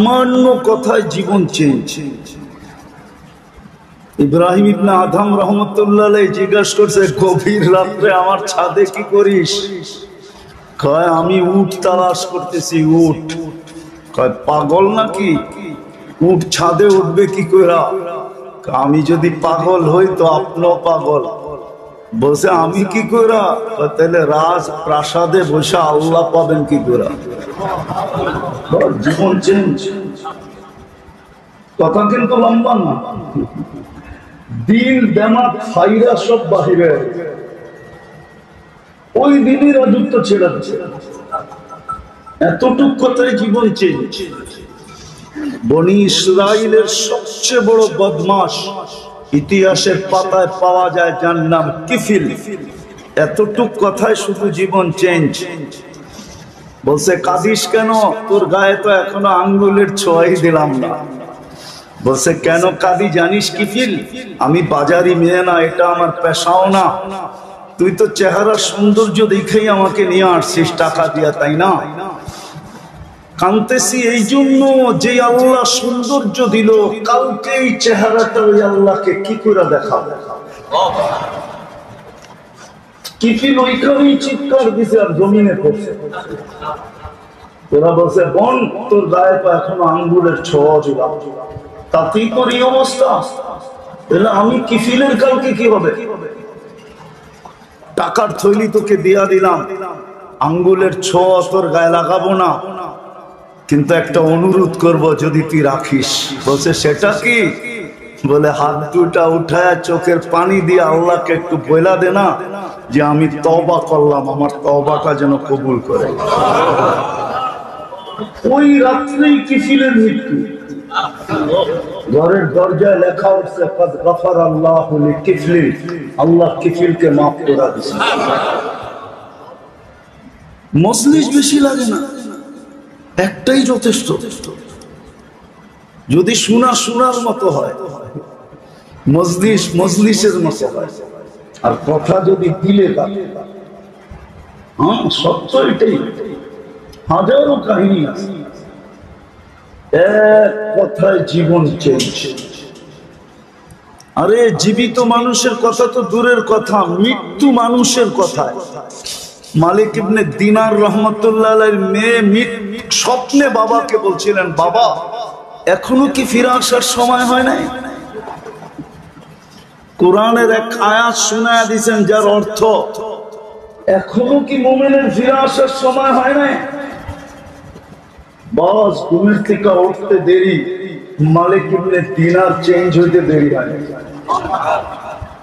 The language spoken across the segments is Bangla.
সামান্য কথায় জীবন চেঞ্জ। ইব্রাহিম ইবনে আদম রহমতুল্লাহ আলাইহি জিজ্ঞাসা করছে, গভীর রাত্রে আমার ছাদে কি করিস? কয়, আমি উট তালাশ করতেছি। উট। কয়, পাগল নাকি? উট ছাদে উঠবে কি করে? আমি যদি পাগল হই তো আপনিও পাগল। বলছে, আমি কি করে? তাহলে রাজ প্রাসাদে বসে আল্লাহ পাবেন কি করে? জীবন চেঞ্জ। কথা কিন্তু লম্বা না। দিল দেমাগ ফাইরা সব বাহিরে। ওই দিনই রাজত্ব ছেড়ে দিচ্ছে। এতটুক কথায় জীবন চেঞ্জ। বনি ইসরাইলের সবচেয়ে বড় বদমাশ ইতিহাসের পাতায় পাওয়া যায়, যার নাম কিফিল। এতটুক কথায় শুধু জীবন চেঞ্জ। বলছে, কাঁদিস কেন? তোর গায়ে তো এখনো আঙ্গুলের ছোঁয়াই দিলাম না। বলছে, কেন কাঁদি জানিস কিফিল? আমি বাজারি মেয়ে না, এটা আমার পেশাও না। তুই তো চেহারা সৌন্দর্য দেখেই আমাকে নিয়ে আসছিস টাকা দিয়া, তাই না? কাঁদতেছি এই জন্য যে আল্লাহ সৌন্দর্য দিল, কালকে এই চেহারাটা ওই আল্লাহকে কি করে দেখাবে? কিফিল ওইখানেই চিৎকার দিছে আর জমিনে পড়ছে। তোরা বলছে, বোন তোর গায়ে তো এখনো আঙ্গুলের ছোঁয়া দিলাম, তাতেই তোর এই অবস্থা? আমি কিফিলের কালকে কি হবে? টাকার থৈলি তোকে দিয়া দিলাম, আঙ্গুলের ছোঁয়া তোর গায়ে লাগাবো না, কিন্তু একটা অনুরোধ করব, যদি তুই রাখিস। বলছে, সেটা কি? বলে, হাত দুটা উঠায় চোখের পানি দিয়ে আল্লাহকে একটু বইলা দে না যে আমি তওবা করলাম, আমার তওবাটা যেন কবুল করে। ওই রাত্রেই কিফিলের মৃত্যু। ঘরের দরজায় লেখা উঠছে, কাদ গাফারাল্লাহু লিকিফলি, আল্লাহ কিফিলকে মাফ করে দিয়েছে। মজলিস বেশি লাগে না, একটাই যথেষ্ট। যদি শোনার মতো হয়, মজলিসের মতো হয়, আর কথা যদি দিলে থাকে। হ্যাঁ, সত্য এটাই। হাজারো কাহিনী আছে। এক কথায় জীবন চেঞ্জ। আরে জীবিত মানুষের কথা তো দূরের কথা, মৃত্যু মানুষের কথায়। মালিক ইবনে দিনার রহমতুল্লাহ আলাইহির মেয়ে স্বপ্নে বাবাকে বলছিলেন, বাবা এখনো কি ফিরে আসার সময় হয় নাই? কোরআনের এক আয়াত শোনায়া দিয়েছেন, যার অর্থ এখনো কি মুমিনের ফিরে আসার সময় হয় নাই? বস ঘুমের থেকে উঠতে দেরি, মালিক ইবনে দিনার চেঞ্জ হইতে দেরি হয়।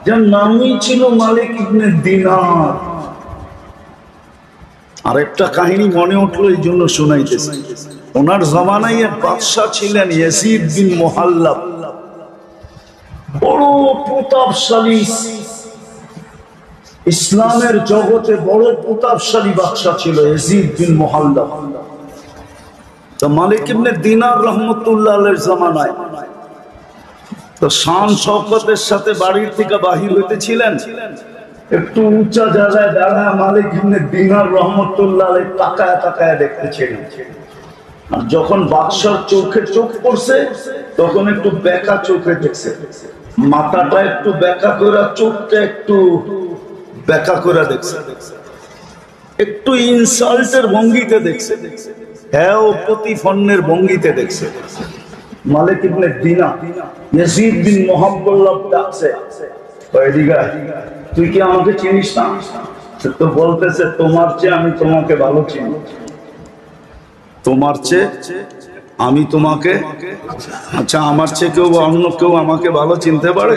যার নামই ছিল মালিক ইবনে দিনার। আর একটা কাহিনী মনে উঠলো, এই জন্য শোনাইতেছি। ওনার জমানায় এক বাদশাহ ছিলেন ইয়াজিদ বিন মুহাল্লাব, বড় প্রতাপশালী, ইসলামের জগতে বড় প্রতাপশালী বাদশাহ ছিল ইয়াজিদ বিন মুহাল্লাব। তো মালিক ইবনে দিনার রহমতুল্লাহ আলাইহির জামানায় তো শান শওকতের সাথে বাড়ির থেকে বাহির হইতেছিলেন, একটু উঁচা জায়গায় দাঁড়ায় মালিক ইবনে দিনার রহমতুল্লাহ আলাইহি তাকায় তাকায় দেখতেছিলেন। আর যখন বাদশার চোখে চোখ পড়ছে, তখন একটু বেঁকা চোখে দেখছে, মাথাটা একটু বেঁকা করে, চোখটা একটু বেঁকা করে দেখছে, একটু ইনসাল্টের ভঙ্গিতে দেখছে, হ্যাঁ ও প্রতিফন্নের ভঙ্গিতে দেখছে। মালিক ইবনে দিনার ইয়াজিদ বিন মুহাল্লাব ডাকছে, তুই কি আমাকে চিনিস না? তো বলতেছে, তোমার চেয়ে আমি তোমাকে ভালো চিনি। তোমার চেয়ে আমি তোমাকে? আচ্ছা, আমার চেয়ে কেউ অন্য কেউ আমাকে ভালো চিনতে পারে?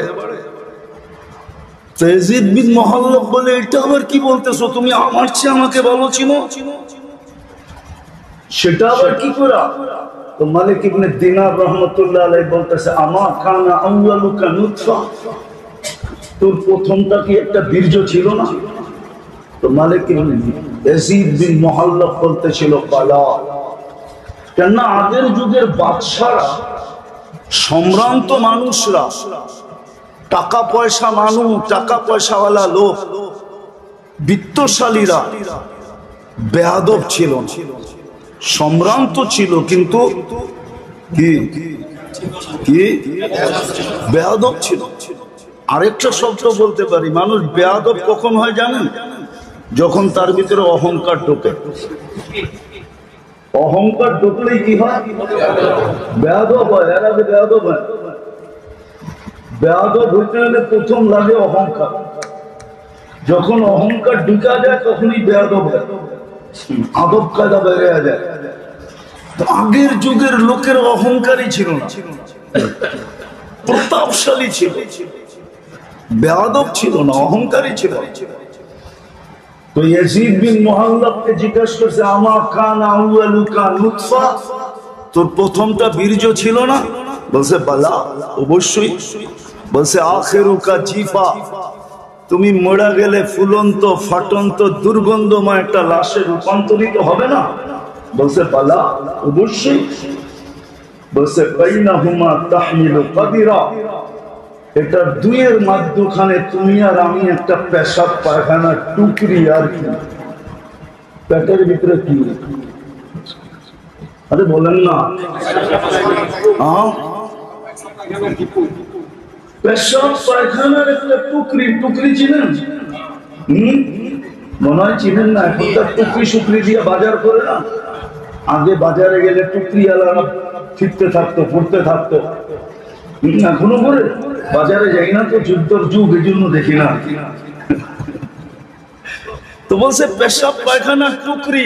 ইয়াজিদ বিন মুহাল্লাব বলে, এটা আবার কি বলতেছো? তুমি আমার চেয়ে আমাকে ভালো চিনো? সেটা আবার কি করে? তো মালিক ইবনে দিনার রহমতুল্লাহ আলাইহি বলতেছে, আমা কানা আউয়ালুকা নুতফা, তোর প্রথমটা কি একটা বীর্য ছিল না? তো মালিক ইবনে ইয়াজিদ বিন মুহাল্লাব বলতেছিল, বালা। কেননা আগের যুগের বাদশারা, সম্ভ্রান্ত মানুষরা, টাকা পয়সা মানুষ, টাকা পয়সাওয়ালা লোক, বিত্তশালীরা বেয়াদব ছিল না, সম্ভ্রান্ত ছিল, কিন্তু কি কি বেয়াদব ছিল। আরেকটা শব্দ বলতে পারি, মানুষ বেয়াদব কখন হয় জানেন? যখন তার ভিতরে অহংকার ঢোকে। অহংকার ঢুকলেই কি হয়? বেয়াদব হয়। এরা বেয়াদব হয়। বেয়াদব হইতে হলে প্রথম লাগে অহংকার। যখন অহংকার ঢুকা যায় তখনই বেয়াদব হয়, আদব কায়দা বেড়ে যায়। আগের যুগের লোকের অহংকারই ছিল না, প্রতাপশালী ছিল, বেয়াদব ছিল না, অহংকারী ছিল। তো ইয়াজিদ বিন মুহাল্লাবকে জিজ্ঞাসা করছে, আমা কানা আউয়ালুকা নুতফা, তোর প্রথমটা বীর্য ছিল না? বলছে বালা, অবশ্যই। বলছে আখিরুকা জিফা, তুমি মরা গেলে ফুলন্ত ফাটন্ত দুর্গন্ধময় একটা লাশে রূপান্তরিত হবে না? বলছে বালা, অবশ্যই। বলছে বাইনাহুমা তাহমিলু কাদিরা, এটা দুইয়ের মাঝখানে তুমি আর আমি একটা পেশাব পায়খানার টুকরি। আর কি পেটের ভিতরে কি? আরে বলেন না, পেশাব পায়খানার একটা টুকরি। টুকরি চিনেন? মনে হয় চিনেন না। এখনকার টুকরি শুকরি দিয়ে বাজার করে না। আগে বাজারে গেলে টুকরি আলাদা ফিরতে থাকতো, ফুটতে থাকতো। এখনো করে বাজারে যাই না তো, যুদ্ধর যুগ, এই জন্য দেখি না। তো বলছে পেশাব পায়খানার টুকরি।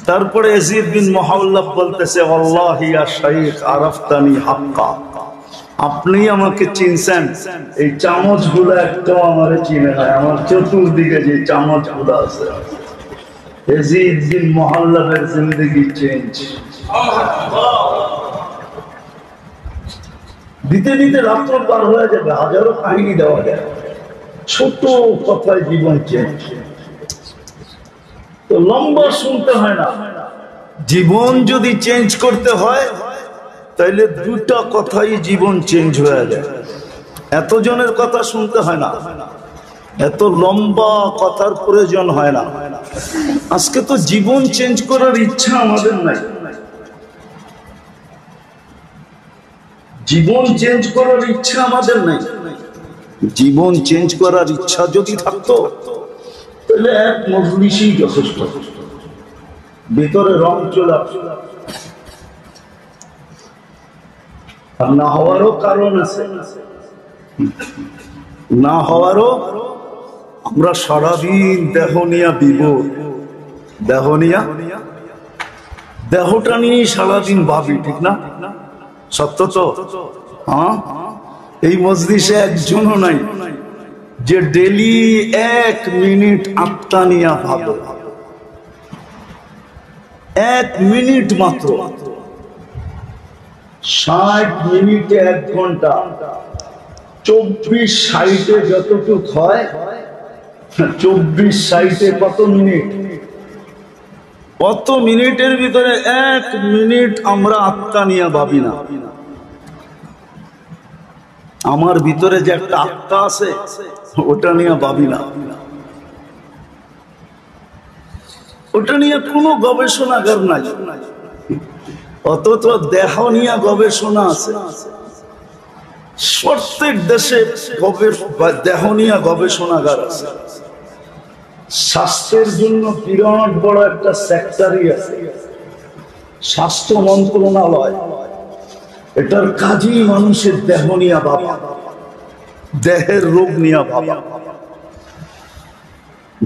তারপরে ইয়াজিদ বিন মুহাল্লাব বলতেছে, আল্লাহি ইয়া শাইখ আরাফতানি হাক্কা, আপনি আমাকে চিনছেন, এই চামচ গুলো একদম আমারে চিনে না। আমার চতুর্দিকে যে চামচ গুলো আছে। ইয়াজিদ বিন মুহাল্লাবের জিন্দেগি চেঞ্জ। দিতে দিতে রাত্র পার হয়ে যাবে, হাজারো কাহিনী দেওয়া যায়, ছোট কথায় জীবন চেঞ্জ। তো লম্বা শুনতে হয় না। জীবন যদি চেঞ্জ করতে হয় তাহলে দুটা কথাই জীবন চেঞ্জ হয়ে যায়। এত জনের কথা শুনতে হয় না, এত লম্বা কথার প্রয়োজন হয় না। আজকে তো জীবন চেঞ্জ করার ইচ্ছা আমাদের নাই। জীবন চেঞ্জ করার ইচ্ছা আমাদের নাই। জীবন চেঞ্জ করার ইচ্ছা যদি থাকতো তাহলে এক মজলিসই যথেষ্ট। ভিতরে রং চলে আসে। আর না হওয়ারও কারণ আছে। না হওয়ারও, আমরা সারাদিন দেহ নিয়ে বিভোর। দেহ নিয়া, দেহটা নিয়ে সারাদিন ভাবি, ঠিক না? সত্য তো? হ্যাঁ। এই মজলিসে একজনও নাই যে ডেলি 1 মিনিট আত্মা নিয়ে ভাবে। 1 মিনিট মাত্র। 60 মিনিটে 1 ঘন্টা, 24/60 যতটুক হয়, 24/60 কত মিনিট? কত মিনিটের ভিতরে 1 মিনিট আমরা আত্মা নিয়ে ভাবি না। আমার ভিতরে যে একটা আত্মা আছে ওটা নিয়ে ভাবি না। ওটা নিয়ে কোনো গবেষণাগার নাই। অথচ দেহ নিয়ে গবেষণা আছে। প্রত্যেক দেশে দেহ নিয়ে গবেষণাগার আছে। স্বাস্থ্যের জন্য বিরাট বড় একটা সেক্টরই আছে, স্বাস্থ্য মন্ত্রণালয়। এটার কাজই মানুষের দেহ নিয়ে ভাবা, দেহের রোগ নিয়ে ভাবা।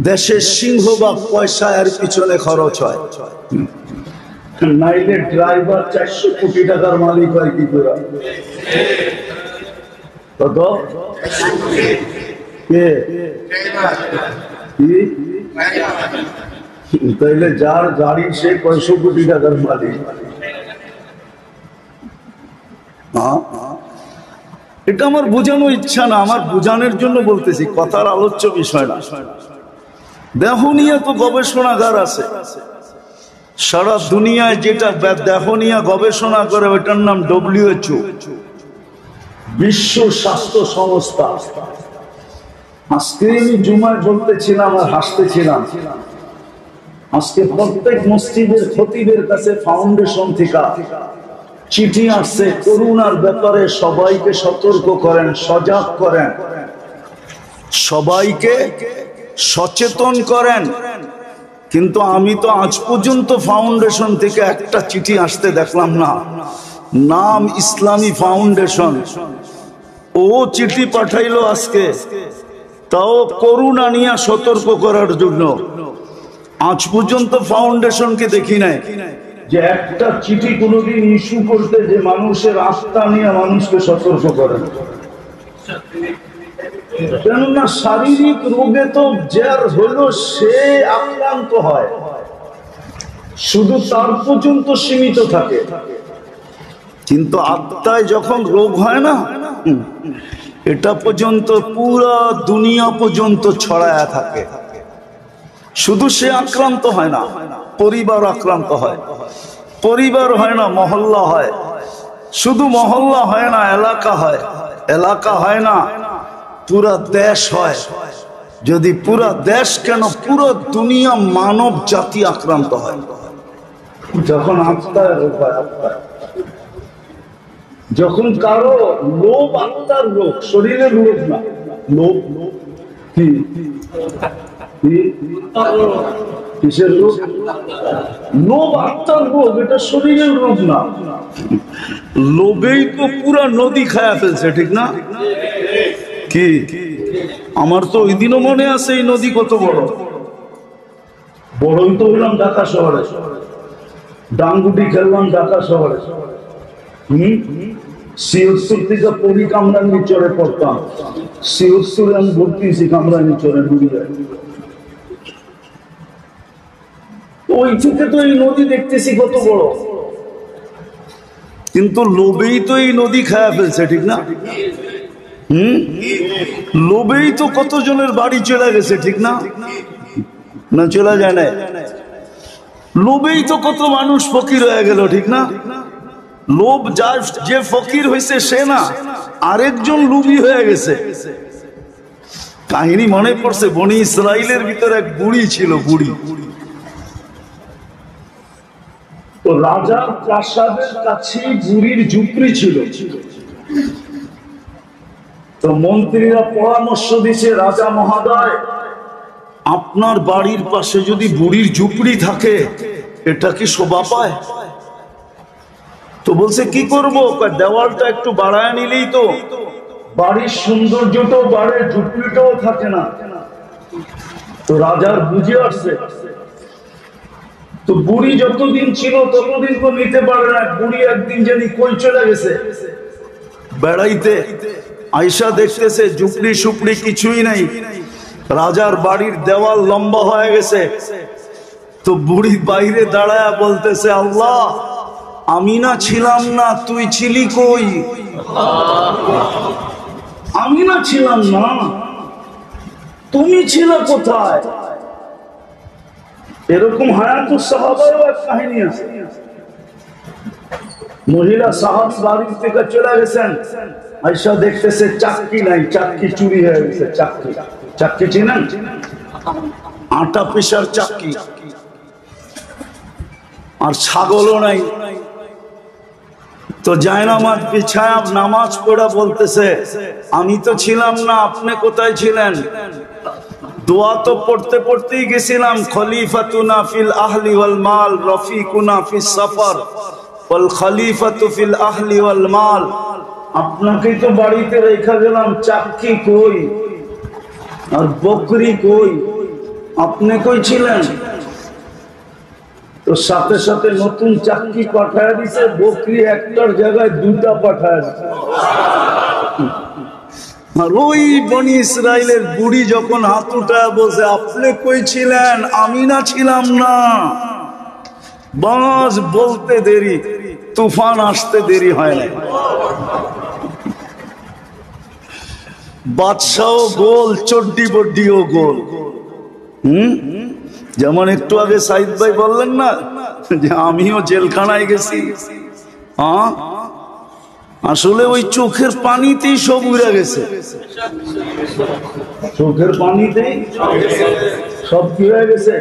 দেশের সিংহভাগ পয়সা এর পিছনে খরচ হয়। নাইলে ড্রাইভার 400 কোটি টাকার মালিক হয় কি করে? কত? তাইলে যার গাড়ি সে 500 কোটি টাকার মালিক। এটা আমার বোঝানো ইচ্ছা না, আমার বোঝানোর জন্য বলতেছি, কথার আলোচ্য বিষয় না। দেহ নিয়ে তো গবেষণাগার আছে সারা দুনিয়ায়। যেটা দেহ নিয়ে গবেষণা করে ওটার নাম WHO, বিশ্ব স্বাস্থ্য সংস্থা। আজকে আমি জুমায় বলতেছিলাম আর হাসতেছিলাম। আজকে প্রত্যেক মসজিদের খতিবের কাছে ফাউন্ডেশন থেকে চিঠি আসছে করোনার ব্যাপারে, সবাইকে সতর্ক করেন, সজাগ করেন, সবাইকে সচেতন করেন। কিন্তু আমি তো আজ পর্যন্ত ফাউন্ডেশন থেকে একটা চিঠি আসতে দেখলাম না। নাম ইসলামী ফাউন্ডেশন, ও চিঠি পাঠাইলো আজকে, তাও করোনা নিয়ে সতর্ক করার জন্য। আজ পর্যন্ত ফাউন্ডেশনকে দেখি নাই যে একটা চিঠি কোনোদিন ইস্যু করতে যে মানুষের আস্থা নিয়ে মানুষকে সতর্ক করে। কেননা শারীরিক রোগে তো যার হলো সে আক্রান্ত হয়, শুধু তার পর্যন্ত সীমিত থাকে, কিন্তু আত্মায় যখন রোগ হয় না, এটা পর্যন্ত পুরা দুনিয়া পর্যন্ত ছড়ায়া থাকে। শুধু সে আক্রান্ত হয় না, পরিবার আক্রান্ত হয়, পরিবার হয় না মহল্লা হয়, শুধু মহল্লা হয় না এলাকা হয়, এলাকা হয় না পুরা দেশ হয়। যদি পুরা দেশ কেন পুরো দুনিয়া মানব জাতি আক্রান্ত হয় যখন আত্মায় রোগ হয়। আত্মায় যখন কারো লোভ, আত্মার রোগ, শরীরের রোগ না, লোভ কি কিসের রোগ? লোভ আত্মার রোগ, এটা শরীরের রোগ না। লোভেই তো পুরা নদী খায়া ফেলছে, ঠিক না? কি আমার তো ওই দিনও মনে আছে এই নদী কত বড়। বড়ই তো হইলাম ঢাকা শহরে, ডাঙ্গুটি খেললাম ঢাকা শহরে। ৭৬ থেকে পরি কামরাঙ্গি চরে পড়তাম, ৭৬ আমি ভর্তি হয়েছি কামরাঙ্গি চরে ডুবিয়ে। ওই থেকে তো এই নদী দেখতেছি কত বড়, কিন্তু লোভেই তো এই নদী খায়া ফেলছে, ঠিক না? লোভেই তো কতজনের বাড়ি চলে গেছে, ঠিক না? না চলে যায় না? লোভেই তো কত মানুষ ফকির হয়ে গেল, ঠিক না? লোভ যে ফকির হয়েছে সে না, আরেকজন লোভী হয়ে গেছে। কাহিনী মনে পড়ছে, বনি ইসরাইলের ভিতরে এক বুড়ি ছিল, বুড়ি। তো রাজার প্রাসাদের কাছে বুড়ির ঝুপড়ি ছিল। তো মন্ত্রীরা পরামর্শ দিছে, রাজা মহোদয়, আপনার বাড়ির পাশে যদি বুড়ির ঝুপড়ি থাকে এটা কি শোভা পায়? তো বলছে কি করব, দেওয়ালটা একটু বাড়ায় নিলেই তো বাড়ির সৌন্দর্যটাও বাড়ে, ঝুপড়িটাও থাকে না। তো রাজার বুঝে আসছে। তো বুড়ি যতদিন ছিল ততদিন তো নিতে পারে না। বুড়ি একদিন জানি কই চলে গেছে বেড়াইতে, আয়সা দেখতেছে ঝুপড়ি সুপড়ি কিছুই নাই, রাজার বাড়ির দেওয়াল লম্বা হয়ে গেছে। তো বুড়ি বাইরে দাঁড়ায় বলতেছে, আল্লাহ, আমি না ছিলাম না, তুই ছিলি কই? আমি না ছিলাম না, তুমি ছিল কোথায়? এরকম হায়াতুস সাহাবারও এক কাহিনী আছে। মহিলা সাহাবী বাড়ির থেকে চলে গেছেন, আয়সা দেখতেছে চাক্কি নাই, চাক্কি চুরি হয়ে গেছে। চাক্কি, চাক্কি চিনেন? আটা পিসার চাক্কি। আর ছাগলও নাই। তো জায়নামাজ বিছায়া নামাজ পড়া বলতেছে, আমি তো ছিলাম না, আপনি কোথায় ছিলেন? দোয়া তো পড়তে পড়তেই গেছিলাম, খলিফাতুনা ফিল আহলি ওয়াল মাল রফিকুনা ফিস সফর ওয়াল খলিফাতু ফিল আহলি ওয়াল মাল। আপনাকেই তো বাড়িতে রেখে গেলাম, চাক্কি কই আর বকরি কই? আপনি কই ছিলেন? তো সাথে সাথে নতুন চাক্কি পাঠায় দিছে, বকরি একটার জায়গায় দুটা পাঠায় দিছে। আর ওই বনি ইসরাইলের বুড়ি যখন হাত উঠায় বসে, আপনি কই ছিলেন? আমি না ছিলাম না। বাস বলতে দেরি, তুফান আসতে দেরি হয় না। বাদশাও গোল, চড্ডি বড্ডিও গোল। যেমন একটু আগে সাইদ ভাই বললেন না যে আমিও জেলখানায় গেছি, আসলে ওই চোখের পানিতেই সব উড়ে গেছে। চোখের পানিতেই সব কি হয়ে গেছে।